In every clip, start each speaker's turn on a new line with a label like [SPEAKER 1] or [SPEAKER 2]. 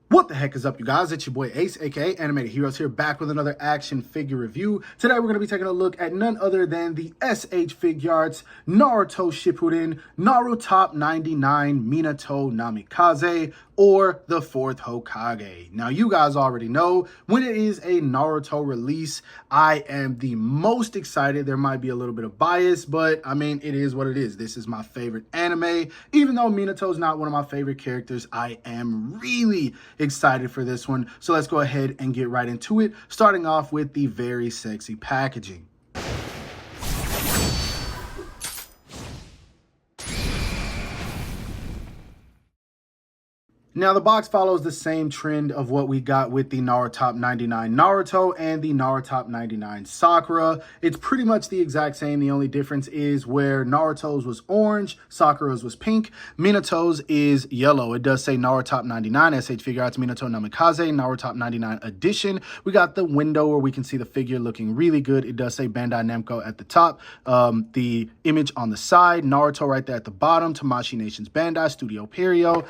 [SPEAKER 1] What the heck is up, you guys? It's your boy Ace, aka Animated Heroes, here back with another action figure review. Today we're going to be taking a look at none other than the SH Figuarts Naruto Shippuden NaruTOP99 Minato Namikaze, or the 4th Hokage. Now, you guys already know, when it is a Naruto release, I am the most excited. There might be a little bit of bias, but I mean, it is what it is. This is my favorite anime. Even though Minato is not one of my favorite characters, I am really excited for this one. So let's go ahead and get right into it, starting off with the very sexy packaging. Now, the box follows the same trend of what we got with the NaruTOP99 Naruto and the NaruTOP99 Sakura. It's pretty much the exact same. The only difference is where Naruto's was orange, Sakura's was pink, Minato's is yellow. It does say NaruTOP99 SH Figuarts Minato Namikaze NaruTOP99 edition. We got the window where we can see the figure looking really good. It does say Bandai Namco at the top. The image on the side, Naruto right there at the bottom, Tamashii Nation's Bandai, Studio Perio.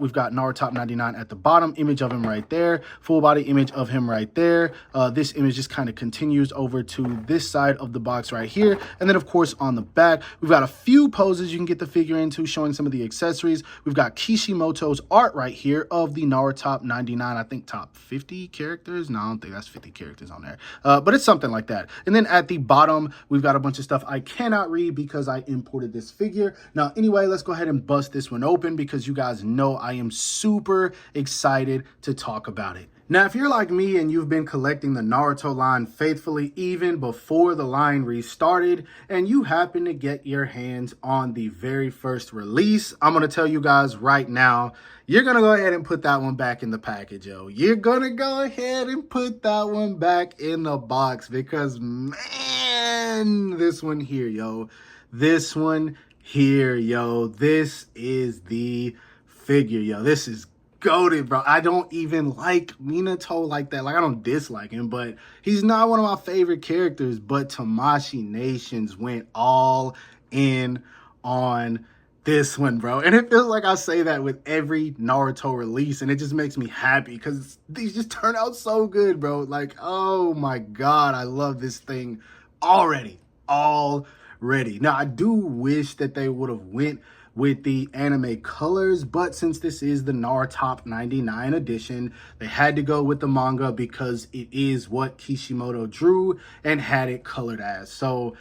[SPEAKER 1] We've got NaruTOP99 at the bottom, image of him right there, full body image of him right there. This image just kind of continues over to this side of the box right here. And then, of course, on the back, we've got a few poses you can get the figure into, showing some of the accessories. We've got Kishimoto's art right here of the NaruTOP99, I think top 50 characters. No, I don't think that's 50 characters on there, but it's something like that. And then at the bottom, we've got a bunch of stuff I cannot read because I imported this figure. Now, anyway, let's go ahead and bust this one open because you guys know I am super excited to talk about it. Now, if you're like me and you've been collecting the Naruto line faithfully even before the line restarted, and you happen to get your hands on the very first release, I'm going to tell you guys right now, you're going to go ahead and put that one back in the package, yo. You're going to go ahead and put that one back in the box because, man, this one here, yo. This one here, yo. This is the figure, yo. This is goated, bro. I don't even like Minato like that. Like, I don't dislike him, but he's not one of my favorite characters. But Tamashii Nations went all in on this one, bro. And it feels like I say that with every Naruto release, and it just makes me happy because these just turn out so good, bro. Like, oh my God, I love this thing already. Now, I do wish that they would have went with the anime colors, but since this is the NaruTOP99 edition, they had to go with the manga because it is what Kishimoto drew and had it colored as. So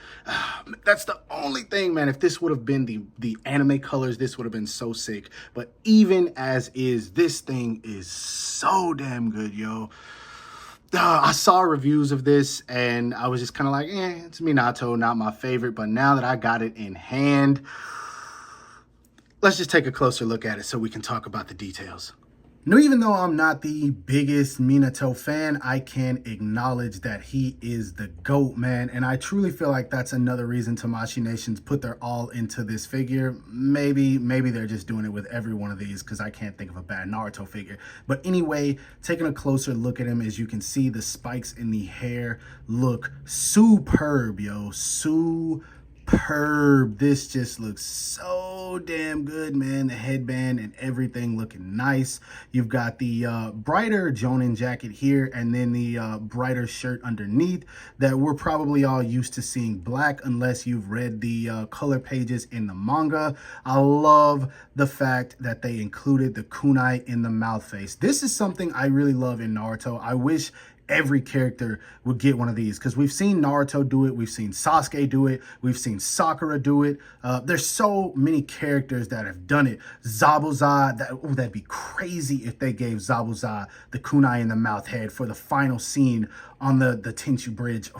[SPEAKER 1] that's the only thing, man. If this would have been the anime colors, this would have been so sick. But even as is, this thing is so damn good, yo. I saw reviews of this and I was just kind of like, it's Minato, not my favorite. But now that I got it in hand, let's just take a closer look at it so we can talk about the details. Now, even though I'm not the biggest Minato fan, I can acknowledge that he is the GOAT, man. And I truly feel like that's another reason Tamashii Nations put their all into this figure. Maybe they're just doing it with every one of these because I can't think of a bad Naruto figure. But anyway, taking a closer look at him, as you can see, the spikes in the hair look superb, yo. Superb. This just looks so damn good, man. The headband and everything looking nice. You've got the brighter Jonin jacket here and then the brighter shirt underneath that we're probably all used to seeing black unless you've read the color pages in the manga. I love the fact that they included the kunai in the mouth face. This is something I really love in Naruto. I wish every character would get one of these because we've seen Naruto do it, we've seen Sasuke do it, we've seen Sakura do it. There's so many characters that have done it. Zabuza, that'd be crazy if they gave Zabuza the kunai in the mouth head for the final scene on the Tenchu Bridge.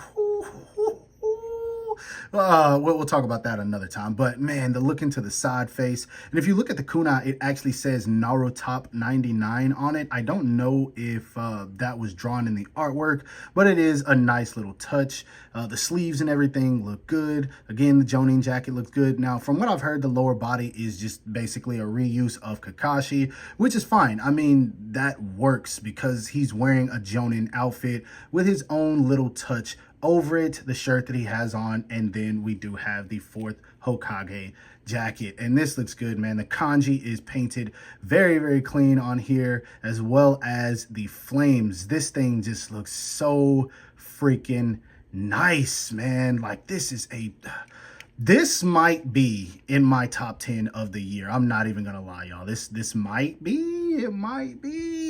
[SPEAKER 1] We'll talk about that another time. But man, the look into the side face, and if you look at the kunai, it actually says NaruTOP99 on it. I don't know if that was drawn in the artwork, but it is a nice little touch. The sleeves and everything look good. Again, the Jonin jacket looks good. Now, from what I've heard, the lower body is just basically a reuse of Kakashi, which is fine. I mean, that works because he's wearing a Jonin outfit with his own little touch over it, the shirt that he has on, and then we do have the 4th Hokage jacket, and this looks good, man. The kanji is painted very, very clean on here, as well as the flames. This thing just looks so freaking nice, man. Like, this might be in my top 10 of the year. I'm not even gonna lie, y'all. This might be, it might be.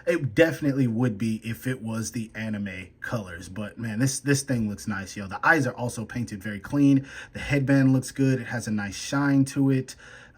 [SPEAKER 1] It definitely would be if it was the anime colors. But man, this thing looks nice, yo. The eyes are also painted very clean. The headband looks good. It has a nice shine to it.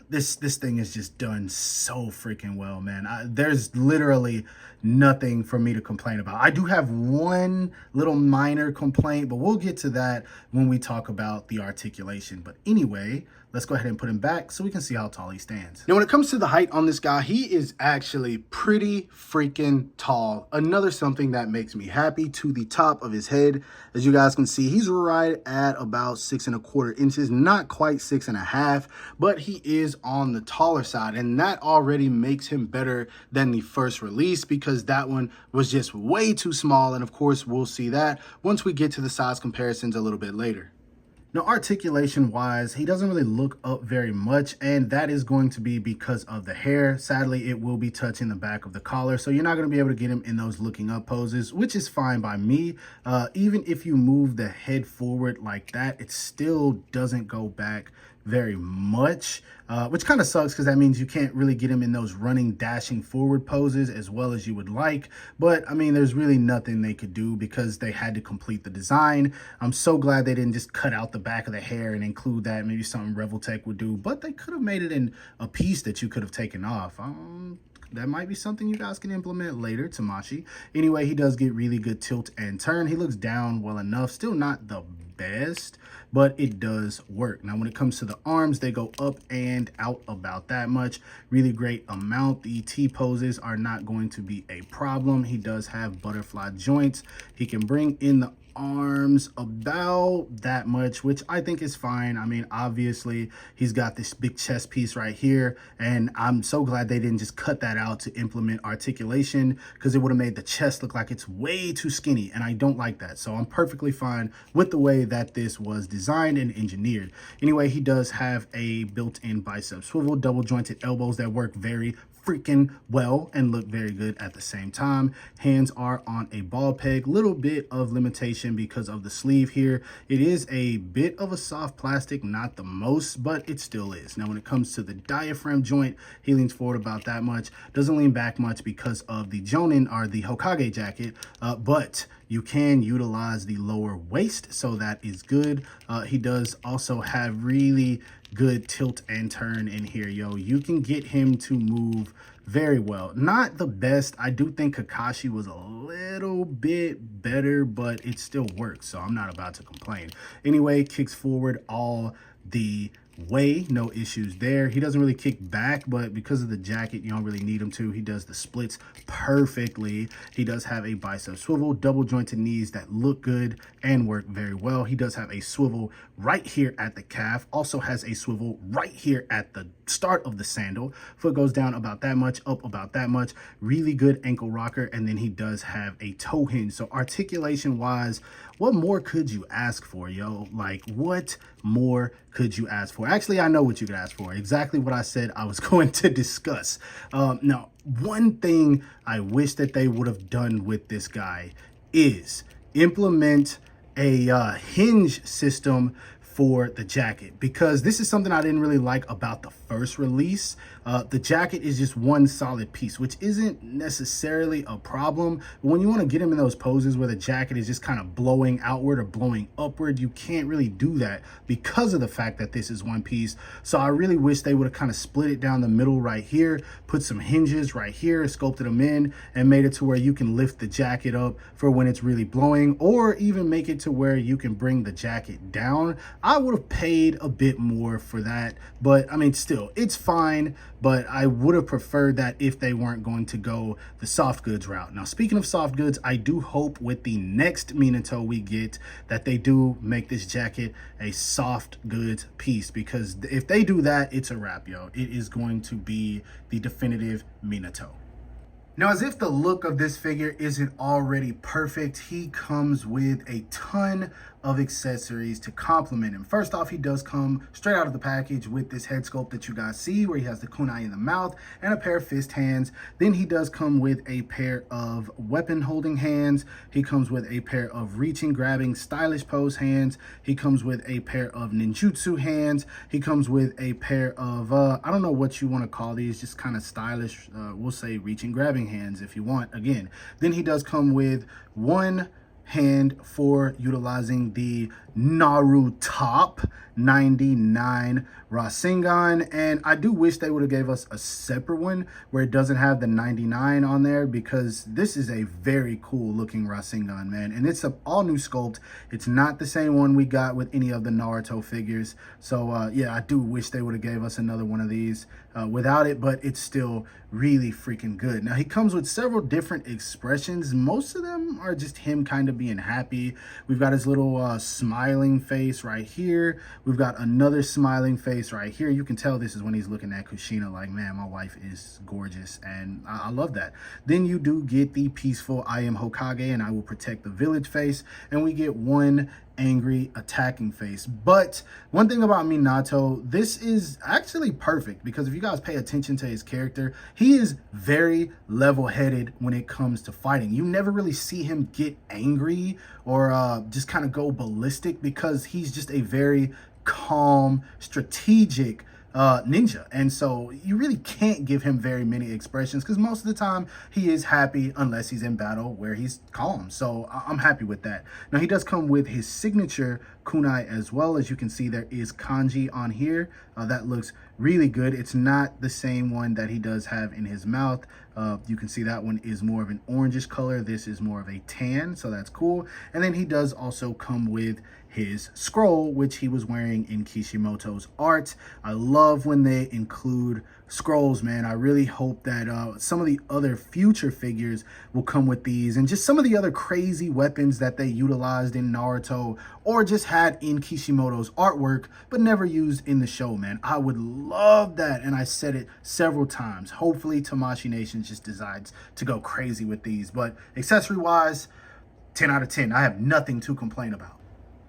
[SPEAKER 1] This thing is just done so freaking well, man. There's literally nothing for me to complain about. I do have one little minor complaint, but we'll get to that when we talk about the articulation. But anyway, let's go ahead and put him back so we can see how tall he stands. Now, when it comes to the height on this guy, he is actually pretty freaking tall. Another something that makes me happy. To the top of his head, as you guys can see, he's right at about 6¼ inches, not quite 6½, but he is on the taller side, and that already makes him better than the first release, because that one was just way too small. And of course, we'll see that once we get to the size comparisons a little bit later. Now, articulation wise, he doesn't really look up very much, and that is going to be because of the hair. Sadly, it will be touching the back of the collar, so you're not going to be able to get him in those looking up poses, which is fine by me. Even if you move the head forward like that, it still doesn't go back very much, which kind of sucks, because that means you can't really get him in those running, dashing forward poses as well as you would like. But I mean, there's really nothing they could do because they had to complete the design. I'm so glad they didn't just cut out the back of the hair and include that. Maybe something Revoltech would do, but they could have made it in a piece that you could have taken off. That might be something you guys can implement later, Tamashii. Anyway, he does get really good tilt and turn. He looks down well enough. Still not the best, but it does work. Now, when it comes to the arms, they go up and out about that much. Really great amount. The T poses are not going to be a problem. He does have butterfly joints. He can bring in the arms about that much, which I think is fine. I mean, obviously he's got this big chest piece right here, and I'm so glad they didn't just cut that out to implement articulation, because it would have made the chest look like it's way too skinny, and I don't like that. So I'm perfectly fine with the way that this was designed and engineered. Anyway, he does have a built-in bicep swivel, double jointed elbows that work very freaking well and look very good at the same time. Hands are on a ball peg, little bit of limitation because of the sleeve here. It is a bit of a soft plastic, not the most, but it still is. Now, when it comes to the diaphragm joint, he leans forward about that much, doesn't lean back much because of the Jonin or the Hokage jacket, but you can utilize the lower waist, so that is good. He does also have really good tilt and turn in here, yo. You can get him to move very well. Not the best. I do think Kakashi was a little bit better, but it still works, so I'm not about to complain. Anyway, kicks forward all the way, no issues there. He doesn't really kick back, but because of the jacket, you don't really need him to. He does the splits perfectly. He does have a bicep swivel, double jointed knees that look good and work very well. He does have a swivel right here at the calf, also has a swivel right here at the start of the sandal. Foot goes down about that much, up about that much. Really good ankle rocker, and then he does have a toe hinge. So articulation wise, what more could you ask for, yo? Like, what more could you ask for? Actually, I know what you could ask for. Exactly what I said I was going to discuss. Now, one thing I wish that they would have done with this guy is implement a hinge system for the jacket, because this is something I didn't really like about the first release. The jacket is just one solid piece, which isn't necessarily a problem. But when you want to get him in those poses where the jacket is just kind of blowing outward or blowing upward, you can't really do that because of the fact that this is one piece. So I really wish they would have kind of split it down the middle right here, put some hinges right here, sculpted them in, and made it to where you can lift the jacket up for when it's really blowing, or even make it to where you can bring the jacket down. I would have paid a bit more for that, but I mean, still, it's fine. But I would have preferred that if they weren't going to go the soft goods route. Now, speaking of soft goods, I do hope with the next Minato we get that they do make this jacket a soft goods piece, because if they do that, it's a wrap, yo. It is going to be the definitive Minato. Now, as if the look of this figure isn't already perfect, he comes with a ton of accessories to complement him. First off, he does come straight out of the package with this head sculpt that you guys see, where he has the kunai in the mouth and a pair of fist hands. Then he does come with a pair of weapon holding hands. He comes with a pair of reaching, grabbing, stylish pose hands. He comes with a pair of ninjutsu hands. He comes with a pair of, I don't know what you want to call these, just kind of stylish, we'll say reaching, grabbing hands if you want, again. Then he does come with one hand for utilizing the NaruTOP99 Rasengan, and I do wish they would have gave us a separate one where it doesn't have the 99 on there, because this is a very cool looking Rasengan, man, and it's an all new sculpt. It's not the same one we got with any of the Naruto figures, so yeah, I do wish they would have gave us another one of these without it, but it's still really freaking good. Now, he comes with several different expressions. Most of them are just him kind of being happy. We've got his little smiling face right here. We've got another smiling face right here. You can tell this is when he's looking at Kushina like, man, my wife is gorgeous, and I love that. Then you do get the peaceful I am Hokage and I will protect the village face, and we get one angry attacking face. But one thing about Minato, this is actually perfect, because if you guys pay attention to his character, he is very level-headed when it comes to fighting. You never really see him get angry or just kind of go ballistic, because he's just a very calm, strategic ninja, and so you really can't give him very many expressions, because most of the time he is happy unless he's in battle where he's calm. So I'm happy with that. Now, he does come with his signature kunai as well. As you can see, there is kanji on here. That looks really good. It's not the same one that he does have in his mouth. You can see that one is more of an orangish color. This is more of a tan, so that's cool. And then he does also come with his scroll, which he was wearing in Kishimoto's art. I love when they include scrolls, man. I really hope that some of the other future figures will come with these, and just some of the other crazy weapons that they utilized in Naruto or just had in Kishimoto's artwork but never used in the show, man. I would love that, and I said it several times. Hopefully Tamashii Nation just decides to go crazy with these, but accessory wise, 10 out of 10. I have nothing to complain about.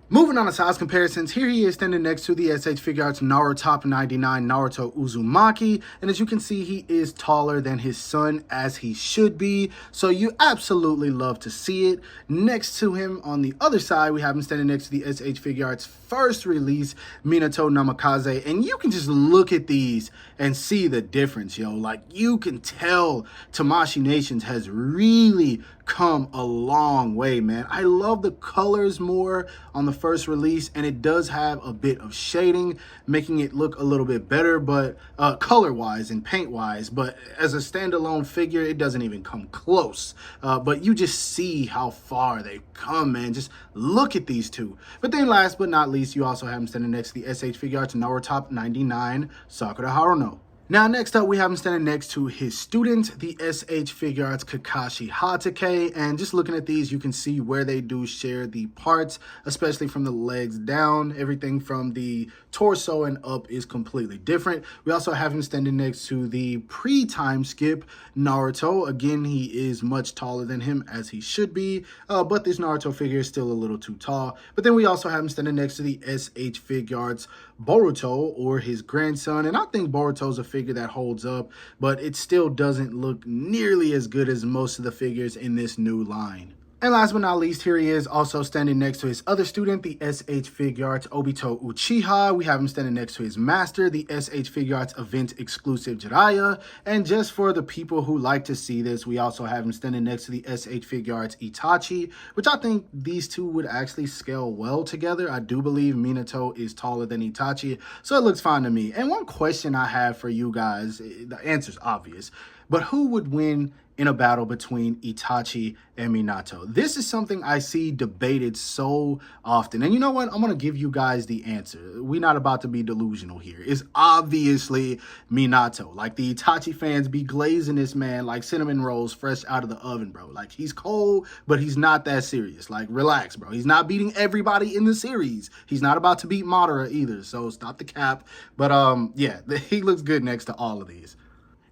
[SPEAKER 1] Moving on to size comparisons, here he is standing next to the SH Figuarts NaruTOP99 Naruto Uzumaki, and as you can see, he is taller than his son, as he should be, so you absolutely love to see it. Next to him on the other side, we have him standing next to the SH Figuarts first release Minato Namikaze, and you can just look at these and see the difference, yo. Like, you can tell Tamashii Nations has really come a long way, man. I love the colors more on the first release, and it does have a bit of shading, making it look a little bit better, but color wise and paint wise, but as a standalone figure, it doesn't even come close. But you just see how far they've come, man. Just look at these two. But then last but not least, you also have him standing next to the SH Figuarts NaruTOP99 Sakura Haruno. Now, next up, we have him standing next to his student, the SH Figuarts Kakashi Hatake, and just looking at these, you can see where they do share the parts, especially from the legs down. Everything from the torso and up is completely different. We also have him standing next to the pre-time skip Naruto. Again, he is much taller than him, as he should be, but this Naruto figure is still a little too tall. But then we also have him standing next to the SH Figuarts Boruto, or his grandson, and I think Boruto's a figure that holds up, but it still doesn't look nearly as good as most of the figures in this new line. And last but not least, here he is also standing next to his other student, the SH Figuarts Obito Uchiha. We have him standing next to his master, the SH Figuarts event exclusive Jiraiya. And just for the people who like to see this, we also have him standing next to the SH Figuarts Itachi, which I think these two would actually scale well together. I do believe Minato is taller than Itachi, so it looks fine to me. And one question I have for you guys, the answer's obvious, but who would win in a battle between Itachi and Minato? This is something I see debated so often. And you know what? I'm going to give you guys the answer. We're not about to be delusional here. It's obviously Minato. Like, the Itachi fans be glazing this man like cinnamon rolls fresh out of the oven, bro. Like, he's cold, but he's not that serious. Like, relax, bro. He's not beating everybody in the series. He's not about to beat Madara either, so stop the cap. But yeah, he looks good next to all of these.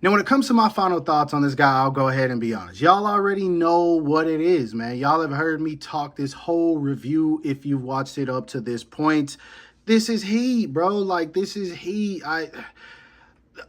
[SPEAKER 1] Now, when it comes to my final thoughts on this guy, I'll go ahead and be honest. Y'all already know what it is, man. Y'all have heard me talk this whole review if you've watched it up to this point. This is heat, bro. Like, this is heat.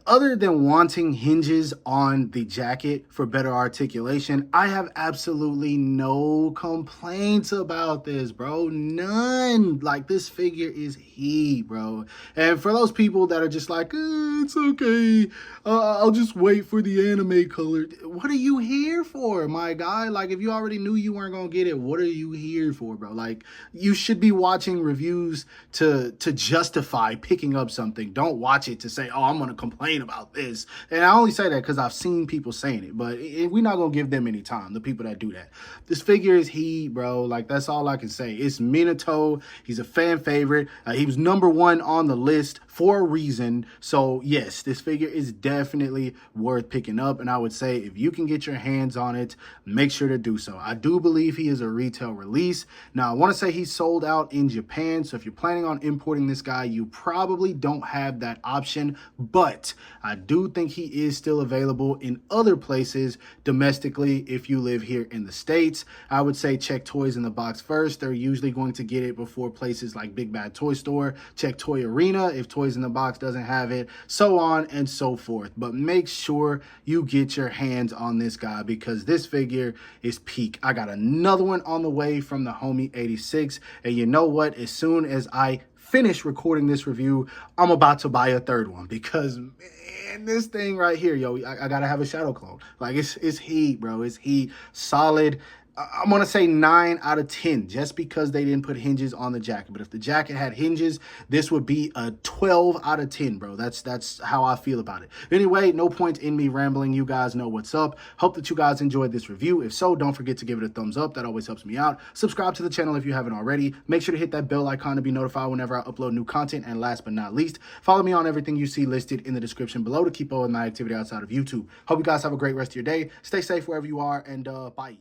[SPEAKER 1] Other than wanting hinges on the jacket for better articulation, I have absolutely no complaints about this, bro. None. Like, this figure is heat, bro. And for those people that are just like, it's okay, I'll just wait for the anime color. What are you here for, my guy? Like, if you already knew you weren't gonna get it, what are you here for, bro? Like, you should be watching reviews to justify picking up something. Don't watch it to say, oh, I'm gonna complain about this. And I only say that because I've seen people saying it, but we're not gonna give them any time, the people that do that. This figure is heat, bro. Like, that's all I can say. It's Minato. He's a fan favorite. He was #1 on the list for a reason. So yes, this figure is definitely worth picking up, and I would say if you can get your hands on it, make sure to do so. I do believe he is a retail release. Now, I want to say he's sold out in Japan, so if you're planning on importing this guy, you probably don't have that option, but I do think he is still available in other places domestically if you live here in the States. I would say check Toys in the Box first. They're usually going to get it before places like Big Bad Toy Store. Check Toy Arena if Toys in the Box doesn't have it, so on and so forth. But make sure you get your hands on this guy because this figure is peak. I got another one on the way from the homie 86, and you know what? As soon as I finish recording this review, I'm about to buy a third one because, man, this thing right here, yo, I gotta have a shadow clone. Like, it's heat, bro. It's heat. Solid. I'm going to say 9 out of 10 just because they didn't put hinges on the jacket. But if the jacket had hinges, this would be a 12 out of 10, bro. That's how I feel about it. Anyway, no point in me rambling. You guys know what's up. Hope that you guys enjoyed this review. If so, don't forget to give it a thumbs up. That always helps me out. Subscribe to the channel if you haven't already. Make sure to hit that bell icon to be notified whenever I upload new content. And last but not least, follow me on everything you see listed in the description below to keep up with my activity outside of YouTube. Hope you guys have a great rest of your day. Stay safe wherever you are, and bye.